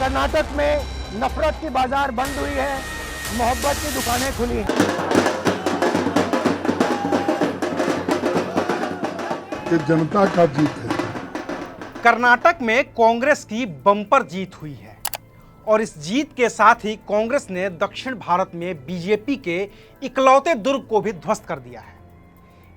कर्नाटक में नफरत की बाजार बंद हुई है, मोहब्बत की दुकानें खुली हैं। ये जनता का जीत है। कर्नाटक में कांग्रेस की बम्पर जीत हुई है और इस जीत के साथ ही कांग्रेस ने दक्षिण भारत में बीजेपी के इकलौते दुर्ग को भी ध्वस्त कर दिया है।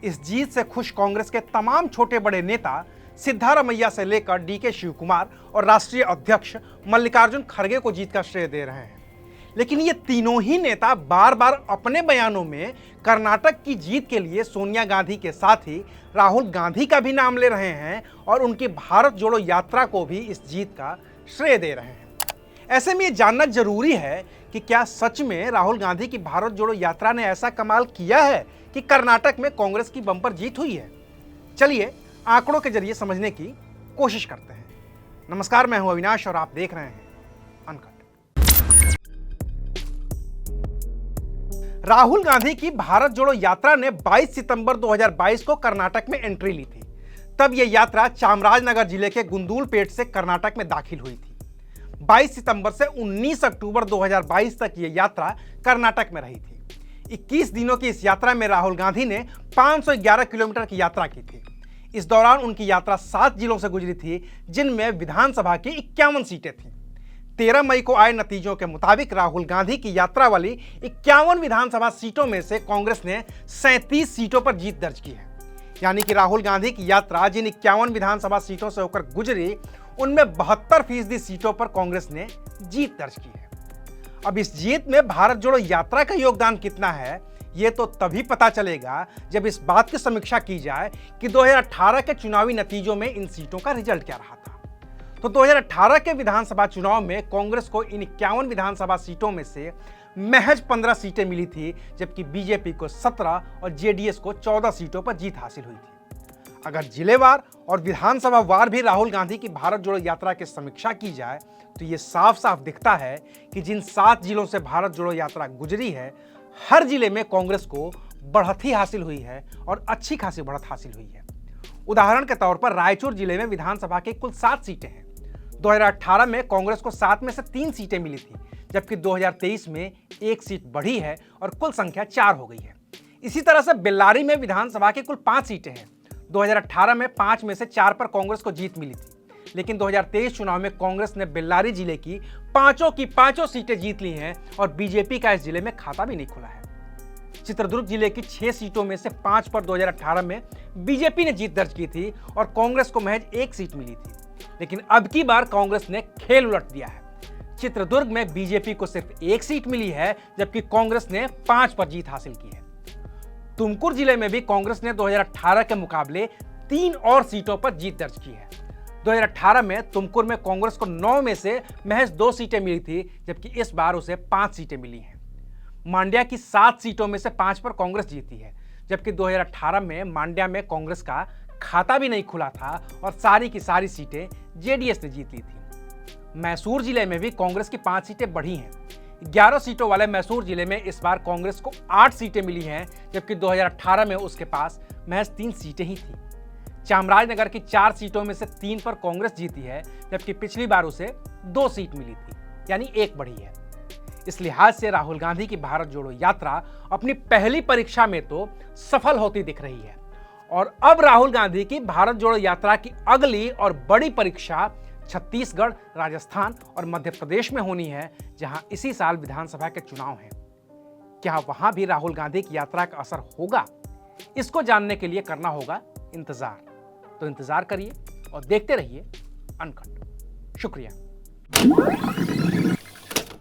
इस जीत से खुश कांग्रेस के तमाम छोटे बड़े नेता सिद्धारमैया से लेकर डीके शिव कुमार और राष्ट्रीय अध्यक्ष मल्लिकार्जुन खड़गे को जीत का श्रेय दे रहे हैं। लेकिन ये तीनों ही नेता बार बार अपने बयानों में कर्नाटक की जीत के लिए सोनिया गांधी के साथ ही राहुल गांधी का भी नाम ले रहे हैं और उनकी भारत जोड़ो यात्रा को भी इस जीत का श्रेय दे रहे हैं। ऐसे में ये जानना जरूरी है कि क्या सच में राहुल गांधी की भारत जोड़ो यात्रा ने ऐसा कमाल किया है कि कर्नाटक में कांग्रेस की बम्पर जीत हुई है। चलिए आंकड़ों के जरिए समझने की कोशिश करते हैं। नमस्कार, मैं हूं अविनाश और आप देख रहे हैं अनकट। राहुल गांधी की भारत जोड़ो यात्रा ने 22 सितंबर 2022 को कर्नाटक में एंट्री ली थी। तब यह यात्रा चामराजनगर जिले के गुंदूलपेट से कर्नाटक में दाखिल हुई थी। 22 सितंबर से 19 अक्टूबर 2022 तक यह यात्रा कर्नाटक में रही थी। 21 दिनों की इस यात्रा में राहुल गांधी ने 511 किलोमीटर की यात्रा की थी। इस दौरान उनकी यात्रा 7 जिलों से गुजरी थी, जिनमें विधानसभा की 51 सीटें थीं। 13 मई को आए नतीजों के मुताबिक राहुल गांधी की यात्रा वाली 51 विधानसभा सीटों में से कांग्रेस ने 37 सीटों पर जीत दर्ज की है। यानी कि राहुल गांधी की यात्रा जिन 51 विधानसभा सीटों से होकर गुजरी, उनमें 72% सीटों पर कांग्रेस ने जीत दर्ज की है। अब इस जीत में भारत जोड़ो यात्रा का योगदान कितना है, ये तो तभी पता चलेगा जब इस बात की समीक्षा की जाए कि 2018 के चुनावी नतीजों में इन सीटों का रिजल्ट क्या रहा था। तो 2018 के विधानसभा चुनाव में कांग्रेस को इन 51 विधानसभा सीटों में से महज 15 सीटें मिली थी, जबकि बीजेपी को 17 और जेडीएस को 14 सीटों पर जीत हासिल हुई थी। अगर जिलेवार और विधानसभा वार भी राहुल गांधी की भारत जोड़ो यात्रा की समीक्षा की जाए तो ये साफ साफ दिखता है कि जिन 7 जिलों से भारत जोड़ो यात्रा गुजरी है, हर जिले में कांग्रेस को बढ़त हासिल हुई है और अच्छी खासी बढ़त हासिल हुई है। उदाहरण के तौर पर रायचूर जिले में विधानसभा की कुल 7 सीटें हैं। 2018 में कांग्रेस को 7 में से 3 सीटें मिली थी, जबकि 2023 में 1 सीट बढ़ी है और कुल संख्या 4 हो गई है। इसी तरह से बेल्लारी में विधानसभा की कुल 5 सीटें हैं। 2018 में 5 में से 4 पर कांग्रेस को जीत मिली थी, लेकिन 2023 चुनाव में कांग्रेस ने बेल्लारी जिले की पांचों सीटें जीत ली हैं और बीजेपी का इस जिले में खाता भी नहीं खुला है। चित्रदुर्ग जिले की 6 सीटों में से 5 पर 2018 में बीजेपी ने जीत दर्ज की थी और कांग्रेस को महज 1 सीट मिली थी। लेकिन अब की बार कांग्रेस ने खेल उलट दिया है। चित्रदुर्ग में बीजेपी को सिर्फ 1 सीट मिली है, जबकि कांग्रेस ने 5 पर जीत हासिल की है। तुमकुर जिले में भी कांग्रेस ने 2018 के मुकाबले 3 और सीटों पर जीत दर्ज की है। 2018 में तुमकुर में कांग्रेस को 9 में से महज 2 सीटें मिली थी, जबकि इस बार उसे 5 सीटें मिली हैं। मांड्या की 7 सीटों में से 5 पर कांग्रेस जीती है, जबकि 2018 में मांड्या में कांग्रेस का खाता भी नहीं खुला था और सारी की सारी सीटें जेडीएस ने जीत ली थी। मैसूर जिले में भी कांग्रेस की 5 सीटें बढ़ी हैं। 11 सीटों वाले मैसूर जिले में इस बार कांग्रेस को 8 सीटें मिली हैं, जबकि 2018 में उसके पास महज 3 सीटें ही थी। चामराजनगर की 4 सीटों में से 3 पर कांग्रेस जीती है, जबकि पिछली बार उसे 2 सीट मिली थी, यानी 1 बढ़ी है। इस लिहाज से राहुल गांधी की भारत जोड़ो यात्रा अपनी पहली परीक्षा में तो सफल होती दिख रही है और अब राहुल गांधी की भारत जोड़ो यात्रा की अगली और बड़ी परीक्षा छत्तीसगढ़, राजस्थान और मध्य प्रदेश में होनी है, जहां इसी साल विधानसभा के चुनाव हैं। क्या वहां भी राहुल गांधी की यात्रा का असर होगा? इसको जानने के लिए करना होगा इंतजार। तो इंतजार करिए और देखते रहिए अनकट। शुक्रिया।